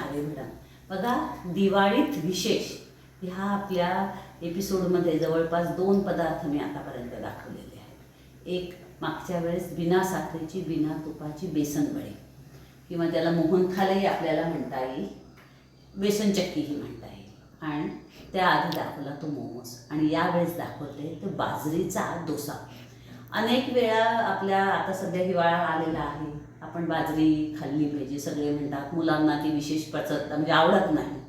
Save भडंग. बघा, दिवाळीत विशेष ह्या आपल्या एपिसोडमध्ये जवळपास 2 पदार्थ मी आतापर्यंत दाखवलेले आहेत. एक मागच्या वेळेस बिना साखरेची बिना तुपाची बेसन वडे, किंवा त्याला मोहनथालही आपल्याला म्हणता येईल, बेसन चक्कीही म्हणता येईल. आणि त्याआधी दाखवला तो मोमोज, आणि यावेळेस दाखवते तो बाजरीचा डोसा. अनेक वेळा आपल्या आता सध्या हिवाळा आलेला आहे, आपण बाजरी खाल्ली पाहिजे सगळे म्हणतात, मुलांना ती विशेष पचत म्हणजे आवडत नाही.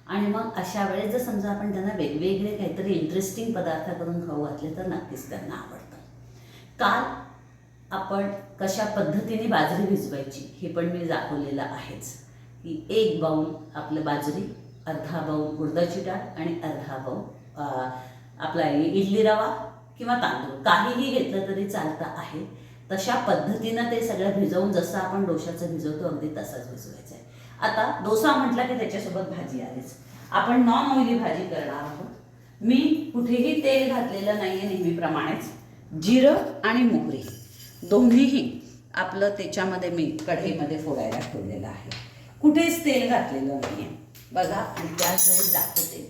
आणि मग अशा वेळेस जर समजा आपण त्यांना वेगवेगळे काहीतरी इंटरेस्टिंग पदार्थ करून खाऊ घातले तर नक्कीच त्यांना आवडतं. काल आपण कशा पद्धतीने बाजरी भिजवायची हे पण मी दाखवलेलं आहेच, की 1 बाऊल आपलं बाजरी, अर्धा बाऊल उडदाची डाळ आणि अर्धा बाऊल आपला इडली रवा किंवा तांदूळ काहीही घेतलं तरी चालतं आहे. तशा पद्धतीनं ते सगळं भिजवून जसं आपण डोशाचं भिजवतो अगदी तसंच भिजवायचं आहे. आता डोसा म्हटलं की त्याच्यासोबत भाजी आलीच. आपण नॉन ऑइली भाजी करणार आहोत. मी कुठेही तेल घातलेलं नाही आहे, नेहमीप्रमाणेच जिरं आणि मोहरी दोन्हीही आपलं त्याच्यामध्ये मी कढईमध्ये फोडायला ठेवलेलं आहे. कुठेच तेल घातलेलं नाही आहे बघा. आणि त्याच वेळेस दाखवते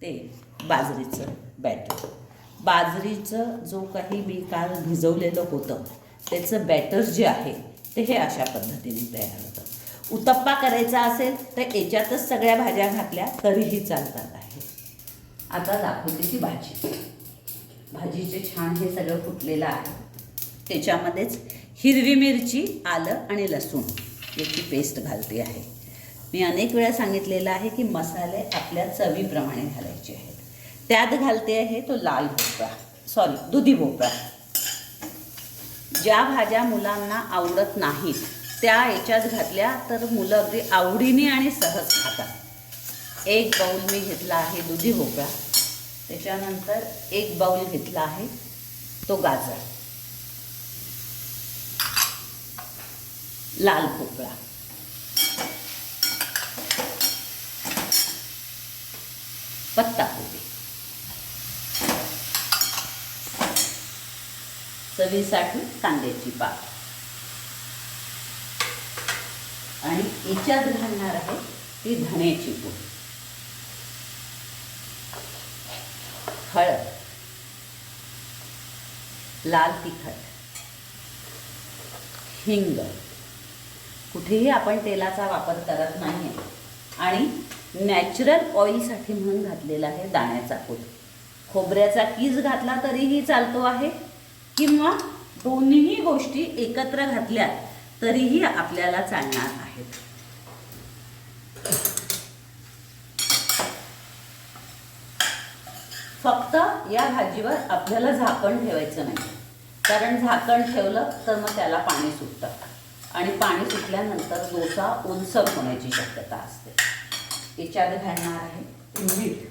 ते बाजरीचं बॅटर. बाजरीचं जो काही मी काल भिजवलेलं होतं त्याचं बॅटर जे आहे ते हे अशा पद्धतीने तयार होतं. उत्तप्पा करायचा असेल तर याच्यातच सगळ्या भाज्या घातल्या तरीही चालतात आहे. आता दाखवते ती भाजी. भाजीचे छान हे सगळं फुटलेलं आहे. त्याच्यामध्येच हिरवी मिरची, आलं आणि लसूण याची पेस्ट घालते आहे. मी अनेक वेळा सांगितलेलं आहे की मसाले आपल्या चवीप्रमाणे घालायचे आहेत. त्यात घालते आहे तो लाल भोपळा, दुधी भोपळा. ज्या भाज्या मुलांना आवडत नाहीत त्या याच्यात घातल्या तर मुलं अगदी आवडीने आणि सहज खातात. 1 बाऊल मी घेतला आहे दुधी भोपळा. त्याच्यानंतर 1 बाऊल घेतला आहे तो गाजर, लाल भोपळा, पत्ताकोबी, चवीसाठी कांद्याची पात, आणि याच्यात घालणार आहे ती धण्याची पूड, हळद, लाल तिखट, हिंग. कुठेही आपण तेलाचा वापर करत नाही आणि नॅचरल ऑइलसाठी म्हणून घातलेला आहे दाण्याचा कूट. खोबऱ्याचा कीस घातला तरीही चालतो आहे, किंवा दोन्ही गोष्टी एकत्र घातल्या तरीही आपल्याला चालणार आहेत. फक्त या भाजीवर आपल्याला झाकण ठेवायचं नाही, कारण झाकण ठेवलं तर मग त्याला पाणी सुटतं आणि पाणी सुटल्यानंतर डोसा ओलसर होण्याची शक्यता असते. याच्यात घालणार आहे मीठ,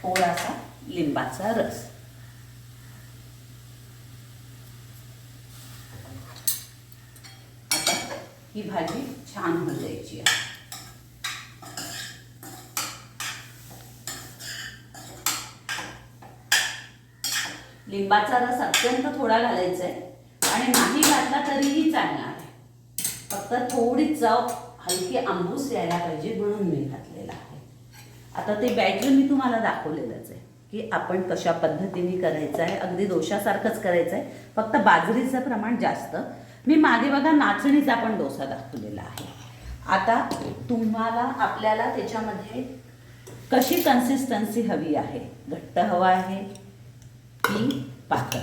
थोडासा लिंबाचा रस, आता ही भाजी छान होऊन द्यायची आहे. लिंबाचा रस अत्यंत थोडा घालायचा आहे आणि नाही घातला तरीही चालणार आहे. फक्त थोडी चव हलकी आंबूस यायला पाहिजे म्हणून मी घातलेला आहे. आता ते बॅटर मी तुम्हाला दाखवलेलंच आहे की आपण कशा पद्धतीने करायचं आहे. अगदी डोशासारखंच करायचं आहे, फक्त बाजरीचं प्रमाण जास्त. मी मागे बघा नाचणीचा पण डोसा दाखवलेला आहे. आता तुम्हाला आपल्याला त्याच्यामध्ये कशी कन्सिस्टन्सी हवी आहे, घट्ट हवा आहे की पातळ,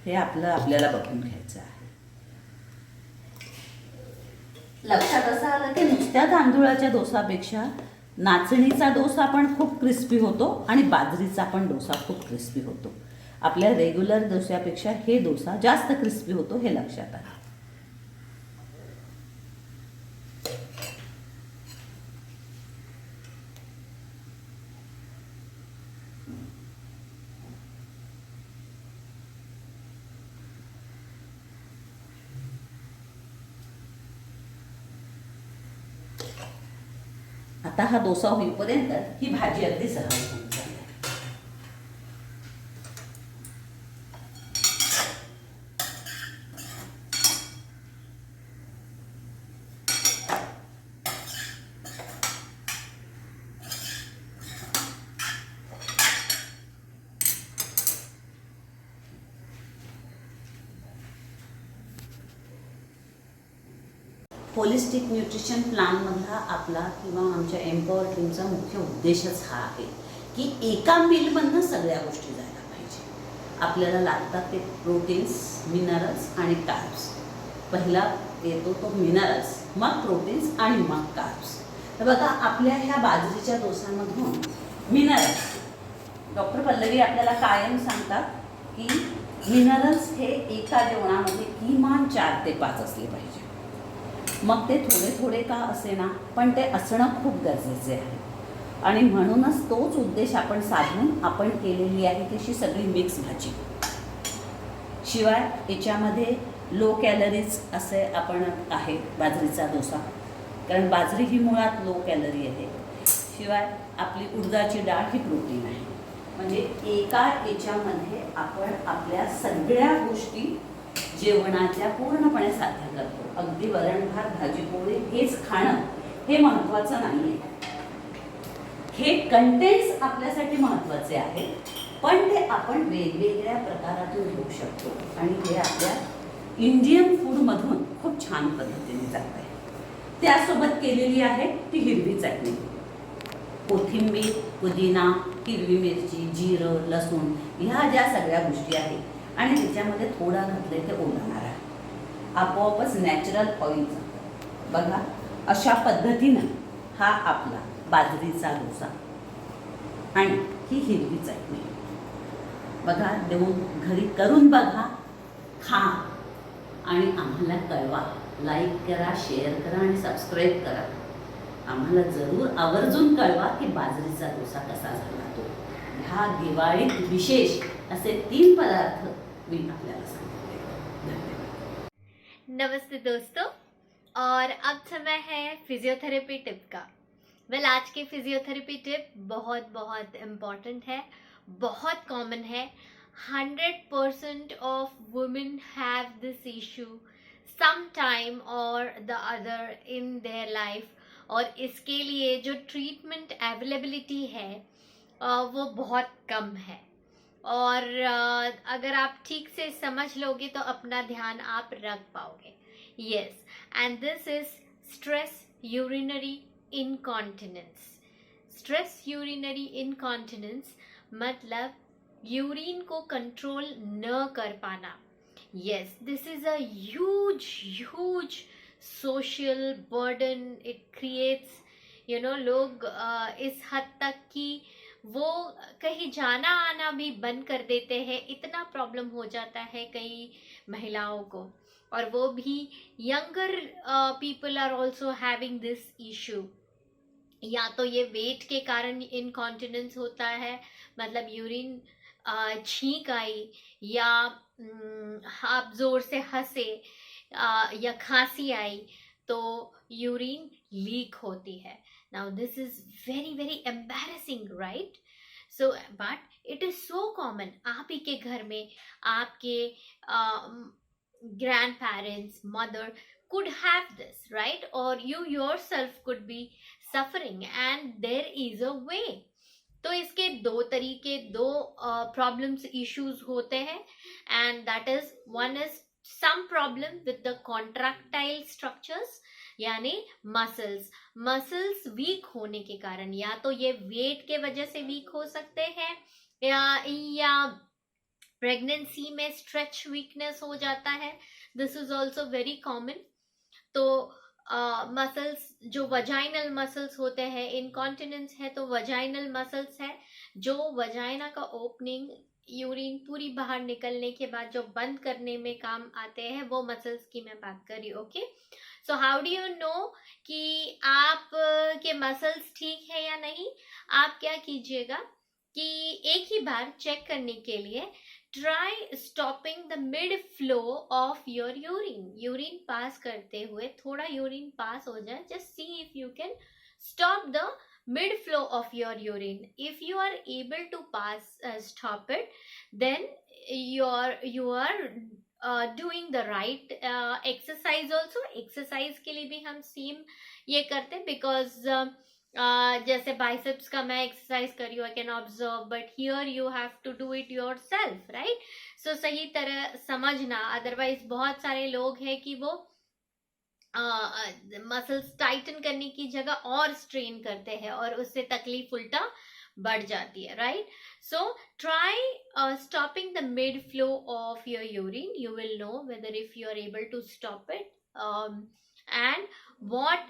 हे आपल्याला बघून घ्यायचं आहे. लक्षात असं आलं की नुसत्या तांदूळाच्या डोसापेक्षा नाचणीचा डोसा पण खूप क्रिस्पी होतो आणि बाजरीचा पण डोसा खूप क्रिस्पी होतो. आपल्या रेग्युलर डोस्यापेक्षा हे डोसा जास्त क्रिस्पी होतो, हे लक्षात आलं. आता हा डोसा होईपर्यंत ही भाजी अगदी सहज होऊन जाईल. होलिस्टिक न्यूट्रिशन प्लॅनमधला आपला किंवा आमच्या एम्पॉवर टीमचा मुख्य उद्देशच हा आहे की एका मीलमधनं सगळ्या गोष्टी जायला पाहिजे. आपल्याला लागतात ते प्रोटीन्स, मिनरल्स आणि कार्ब्स. पहिला येतो तो मिनरल्स, मग प्रोटीन्स आणि मग कार्ब्स. तर बघा आपल्या ह्या बाजरीच्या डोसामधून मिनरल्स, डॉक्टर पल्लवी आपल्याला कायम सांगतात की मिनरल्स हे एका जेवणामध्ये किमान 4 ते 5 असले पाहिजे. मग ते थोडे थोडे का असेना, पण ते असणं खूप गरजेचे आहे. आणि म्हणूनच तोच उद्देश आपण साधून आपण केलेली आहे तशी सगळी मिक्स भाजी. शिवाय याच्यामध्ये लो कॅलरीज असे आपण आहे बाजरीचा डोसा, कारण बाजरी ही मुळात लो कॅलरी आहे. शिवाय आपली उडदाची डाळ ही प्रोटीन आहे. म्हणजे एका याच्यामध्ये आपण आपल्या सगळ्या गोष्टी जेवणाच्या पूर्णपणे साध्य करतो. अगदी वरण भात भाजी पोळी हेच खाणं हे महत्त्वाचं नाही आहे. हे कंटेंट्स आपल्यासाठी महत्त्वाचे आहेत, पण ते आपण वेगवेगळ्या प्रकारातून घेऊ शकतो आणि हे आपल्या इंडियन फूडमधून खूप छान पद्धतीने जात आहे. त्यासोबत केलेली आहे ती हिरवी चटणी. कोथिंबीर, पुदिना, हिरवी मिरची, जिरं, लसूण ह्या ज्या सगळ्या गोष्टी आहेत आणि त्याच्यामध्ये थोडा घातले ते ओलाणार आहे. आपोआपच नॅचरल ऑइल जातं. बघा अशा पद्धतीनं हा आपला बाजरीचा डोसा आणि ही हिरवी चटणी बघा देऊन घरी करून बघा, खा आणि आम्हाला कळवा. लाईक करा, शेअर करा आणि सबस्क्राईब करा. आम्हाला जरूर आवर्जून कळवा की बाजरीचा डोसा कसा झाला तो. ह्या दिवाळीत विशेष असे 3 पदार्थ मी आपल्याला सांगितले. धन्यवाद. नमस्ते दोस्तों, और अब समय है फिजियोथेरेपी टिप का. आज की फिजियोथेरेपी टिप बहुत बहुत इम्पॉर्टेंट है, बहुत कॉमन है. 100% of women have this issue some time और the other in their life. और इसके लिए जो ट्रीटमेंट अवेलेबिलिटी है वो बहुत कम है. और अगर आप ठीक से समझ लोगे तो अपना ध्यान आप रख पाओगे. Yes, end this is stress urinary incontinence. Stress urinary incontinence मतलब यूरिन को कंट्रोल न कर पाना. Yes, this is a huge social burden it creates. लोग इस हद तक कि वो कहीं जाना आना भी बंद कर देते हैं. इतना प्रॉब्लम हो जाता है कई महिलाओं को, और वो भी younger people are also having this issue. या तो ये वेट के कारण इनकॉन्टिनेंस होता है, मतलब यूरिन छींक आई, या आप जोर से हंसे या खांसी आई तो यूरिन लीक होती है. Now this is very very embarrassing, right? So but it is so common. आप ही के घर में आपके grand parents, mother could have this, right? Or you yourself could be suffering, and there is a way. तो इसके 2 तरीके, 2 problems, issues होते हैं. End that is, one is some problem with the contractile structures, यानी muscles weak होने के कारण. या तो ये वेट के वजह से वीक हो सकते हैं, या प्रेगनेंसी में स्ट्रेच वीकनेस हो जाता है. दिस इज ऑल्सो वेरी कॉमन. तो मसल्स, जो वजाइनल मसल्स होते हैं, इनकॉन्टिनेंस है तो वजाइनल मसल्स है, जो वजाइना का ओपनिंग यूरिन पूरी बाहर निकलने के बाद जो बंद करने में काम आते हैं, वो मसल्स की मैं बात कर रही हूँ. Okay, so how do you know कि आप के मसल्स ठीक है या नहीं? आप क्या कीजिएगा कि एक ही बार चेक करने के लिए try stopping the mid flow of your urine. Urine pass करते हुए थोड़ा यूरिन पास हो जाए, just see if you can stop the mid flow of your urine. If you are able to stop it, then you are doing the right exercise also. exercise के लिए भी हम same ये करते हैं, because जैसे biceps का मैं exercise कर रही हूँ, I can observe, but here you have to do it yourself, right? So सही तरह समझना. अदरवाइज बहुत सारे लोग हैं कि वो मसल्स टाइटन करने की जगह और स्ट्रेन करते हैं और उससे तकलीफ उल्टा बढ़ जाती है, right? So try stopping the mid flow of your urine. You will know whether if you are able to stop it and what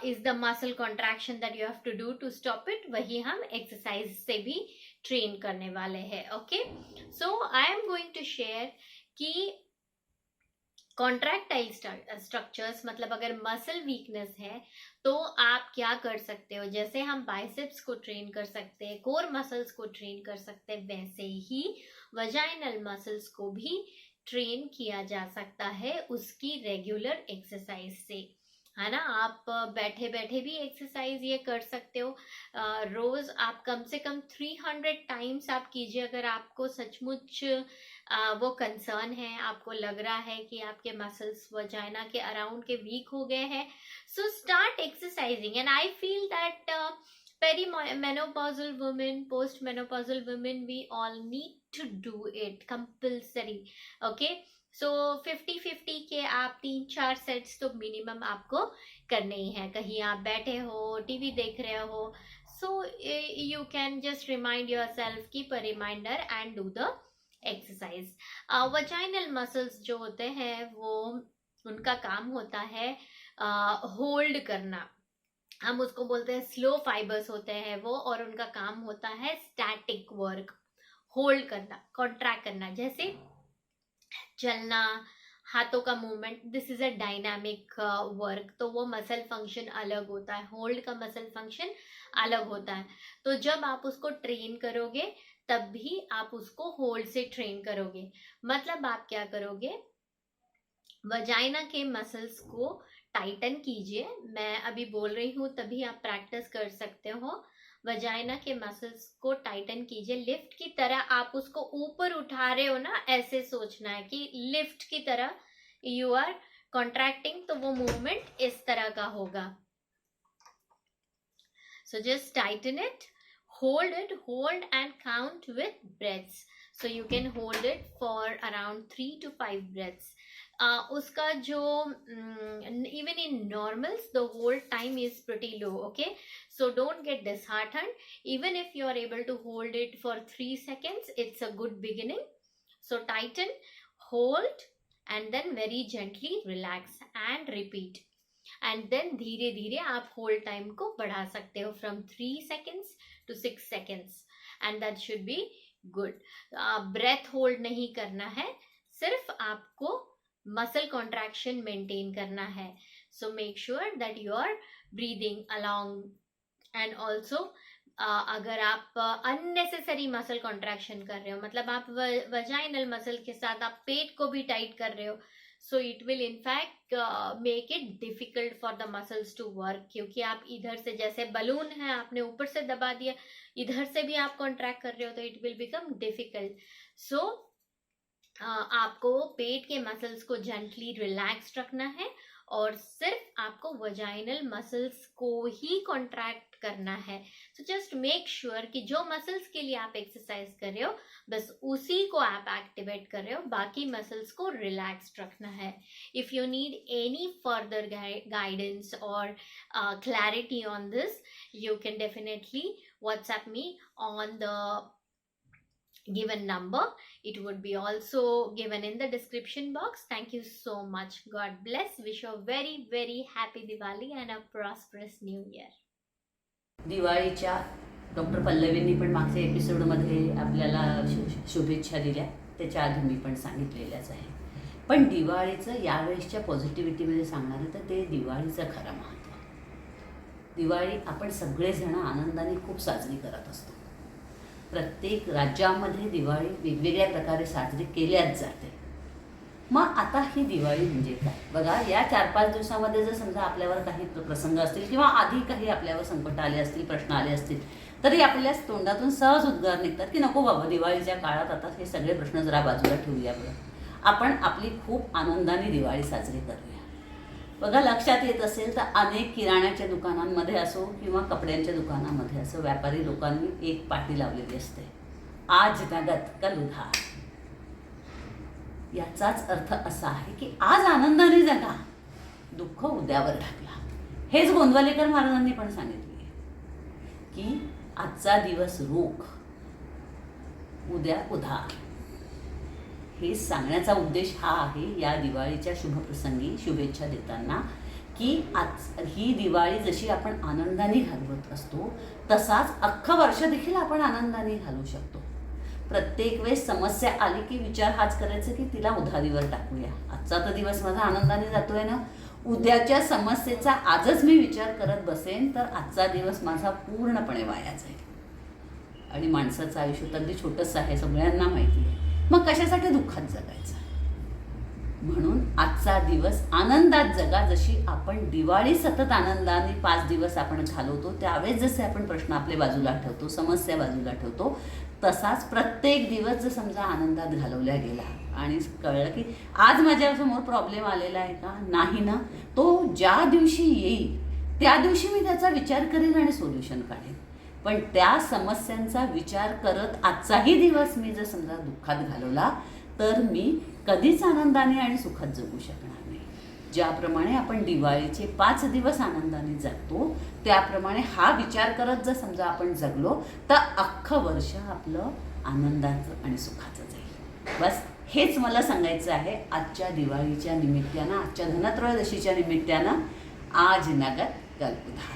is the muscle contraction that you have to do to stop it. वही हम exercise से भी train करने वाले हैं. Okay, so I am going to share कि contractile structures, मतलब अगर muscle weakness है तो आप क्या कर सकते हो. जैसे हम बाइसेप्स को ट्रेन कर सकते हैं, कोर मसल्स को ट्रेन कर सकते हैं, वैसे ही वजाइनल मसल्स को भी ट्रेन किया जा सकता है उसकी रेगुलर एक्सरसाइज से, है ना. आप बैठे बैठे भी एक्सरसाइज ये कर सकते हो. रोज आप कम से कम 300 टाइम्स आप कीजिए अगर आपको सचमुच वो कंसर्न है, आपको लग रहा है कि आपके मसल्स वजाइना के अराउंड के वीक हो गए हैं. So start exercising and I feel that perimenopausal women, postmenopausal women, we all need to do it compulsory. Okay, so 50-50 के आप 3-4 सेट्स तो मिनिमम आपको करने ही है. कहीं आप बैठे हो, टीवी देख रहे हो, so you can just remind yourself, keep a reminder and do the exercise. vaginal muscles जो होते हैं वो उनका काम होता है होल्ड करना. हम उसको बोलते हैं स्लो फाइबर्स होते हैं वो, और उनका काम होता है स्टैटिक वर्क, होल्ड करना, कॉन्ट्रैक्ट करना. जैसे चलना, हाथों का movement, this is a dynamic work. तो वो मसल फंक्शन अलग होता है, होल्ड का मसल फंक्शन अलग होता है. तो जब आप उसको ट्रेन करोगे तब भी आप उसको होल्ड से ट्रेन करोगे. मतलब आप क्या करोगे, वजाइना के मसल्स को टाइटन कीजिए. मैं अभी बोल रही हूँ तभी आप प्रैक्टिस कर सकते हो. वजाइना के मसल्स को टाइटन कीजिए. लिफ्ट की तरह आप उसको ऊपर उठा रहे हो ना, ऐसे सोचना है कि लिफ्ट की तरह यू आर कॉन्ट्रैक्टिंग, तो वो मूवमेंट इस तरह का होगा. So just Titan it, hold and count with breaths. So you can hold it for around 3 to 5 breaths. उसका जो even in normals the hold time is pretty low. Okay, so don't get disheartened. Even if you are able to hold it for 3 seconds, it's a good beginning. So tighten, hold, and then very gently relax and repeat. And then धीरे धीरे आप hold time को बढ़ा सकते हो from 3 seconds to 6 seconds, and that should be good. breath hold नहीं करना है, सिर्फ आपको muscle contraction maintain करना है. So make sure that you are breathing along. And also अगर आप unnecessary muscle contraction कर रहे हो, मतलब आप vaginal muscle के साथ आप पेट को भी टाइट कर रहे हो, so it will in fact make it difficult for the muscles to work. क्योंकि आप इधर से, जैसे बलून है, आपने ऊपर से दबा दिया, इधर से भी आप कॉन्ट्रैक्ट कर रहे हो, तो it will become difficult. So आपको पेट के मसल्स को जेंटली रिलैक्स रखना है और सिर्फ आपको वजाइनल मसल्स को ही कॉन्ट्रैक्ट करना है. सो जस्ट मेक श्योर कि जो मसल्स के लिए आप एक्सरसाइज कर रहे हो बस उसी को आप एक्टिवेट कर रहे हो, बाकी मसल्स को रिलैक्स्ड रखना है. If you need any further guidance और clarity on this, you can definitely WhatsApp me on the given number. It would be also given in the description box. Thank you so much. God bless. Wish you a very very happy Diwali and a prosperous new year. दिवाळीच्या doctor पल्लवींनी पण मागच्या एपिसोडमध्ये आपल्याला शुभेच्छा दिल्या, त्याच्या आधी मी पण सांगितलेल्याच आहे. पण दिवाळीचं यावेळेसच्या पॉझिटिव्हिटीमध्ये सांगणार तर ते दिवाळीचं खरं महत्त्व. दिवाळी आपण सगळेजण आनंदाने खूप साजरी करत असतो. प्रत्येक राज्यामध्ये दिवाळी वेगवेगळ्या प्रकारे साजरी केल्याच जाते. मग आता ही दिवाळी म्हणजे काय बघा, या 4-5 दिवसामध्ये जर समजा आपल्यावर काही प्रसंग असतील किंवा आधी काही आपल्यावर संकट आले असतील, प्रश्न आले असतील, तरी आपल्या तोंडातून सहज उद्गार निघतात की नको बाबा, दिवाळीच्या काळात आता हे सगळे प्रश्न जरा बाजूला ठेवूया, बरं आपण आपली खूप आनंदाने दिवाळी साजरी करूया. बघा, लक्षात येत असेल तर अनेक किराण्याच्या दुकानांमध्ये असो किंवा कपड्यांच्या दुकानामध्ये असो, व्यापारी लोकांनी एक पाटी लावलेली असते, आज नगद कल उधार. याचाच अर्थ असा आहे की आज आनंदाने जगा, दुःख उद्यावर ढकला. हेच गोंदवलेकर महाराजांनी पण सांगितले की आजचा दिवस रोख, उद्या उधार. हे सांगण्याचा उद्देश हा आहे या दिवाळीच्या शुभप्रसंगी शुभेच्छा देताना की आज ही दिवाळी जशी आपण आनंदाने घालवत असतो तसाच अख्खं वर्ष देखील आपण आनंदाने घालवू शकतो. प्रत्येक वेळेस समस्या आली की विचार हाच करायचा की तिला उधारीवर टाकूया. आजचा तर दिवस माझा आनंदाने जातोय ना, उद्याच्या समस्येचा आजच मी विचार करत बसेन तर आजचा दिवस माझा पूर्णपणे वाया जाईल. आणि माणसाचं आयुष्य तर अगदी छोटंसं आहे, सगळ्यांना माहिती आहे. मग कशासाठी दुःखात जगायचं? म्हणून आजचा दिवस आनंदात जगा. जशी आपण दिवाळी सतत आनंदाने 5 दिवस आपण घालवतो, त्यावेळेस जसे आपण प्रश्न आपले बाजूला ठेवतो, समस्या बाजूला ठेवतो, तसाच प्रत्येक दिवस जर समजा आनंदात घालवला गेला आणि कळलं की आज माझ्यासमोर प्रॉब्लेम आलेला आहे का, नाही ना, तो ज्या दिवशी येईल त्या दिवशी मी त्याचा विचार करेन आणि सोल्युशन काढेन. पण त्या समस्यांचा विचार करत आजचाही दिवस मी जर समजा दुःखात घालवला तर मी कधीच आनंदाने आणि सुखात जगू शकणार नाही. ज्याप्रमाणे आपण दिवाळीचे 5 दिवस आनंदाने जगतो त्याप्रमाणे हा विचार करत जर समजा आपण जगलो तर अख्खं वर्ष आपलं आनंदाचं आणि सुखाचं जाईल. बस हेच मला सांगायचं आहे आजच्या दिवाळीच्या निमित्तानं, आजच्या धनत्रयोदशीच्या निमित्तानं. आज नगद कल उधार.